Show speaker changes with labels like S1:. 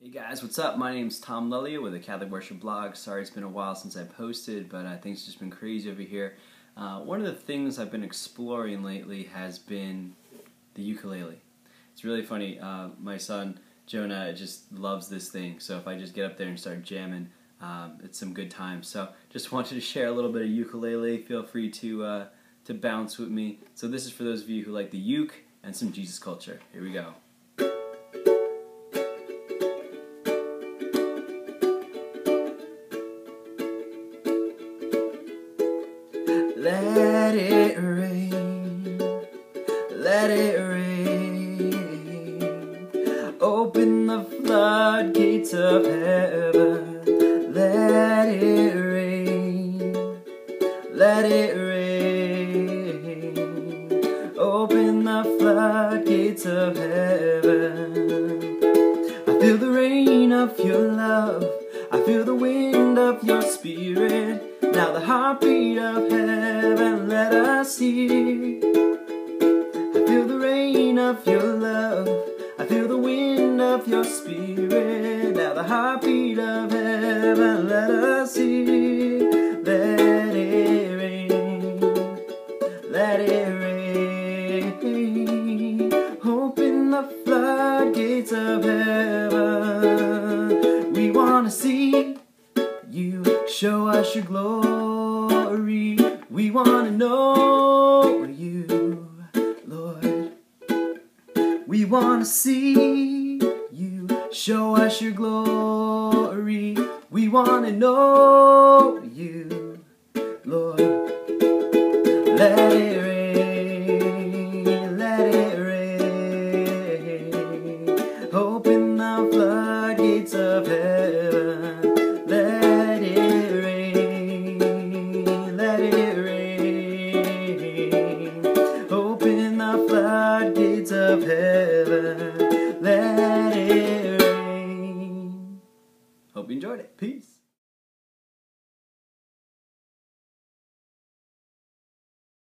S1: Hey guys, what's up? My name's Tom Lellia with the Catholic Worship Blog. Sorry it's been a while since I posted, but things just been crazy over here. One of the things I've been exploring lately has been the ukulele. It's really funny. My son Jonah just loves this thing, so if I just get up there and start jamming, it's some good times. So just wanted to share a little bit of ukulele. Feel free to bounce with me. So this is for those of you who like the uke and some Jesus culture. Here we go. Let it rain, let it rain, open the floodgates of heaven. Let it rain, let it rain, open the floodgates of heaven. I feel the rain of your love, I feel the wind of your spirit. Now the heartbeat of heaven, let us hear. I feel the rain of your love, I feel the wind of your spirit. Now the heartbeat of heaven, let us hear. Let it rain, let it rain, open the floodgates of heaven. We want to see you, show us your glory. We want to know you, Lord. We want to see you, show us your glory. We want to know you, Lord. Let it rain, let it rain, open the floodgates of heaven. Let it rain, let it rain, open the floodgates of heaven. Let it rain. Hope you enjoyed it. Peace.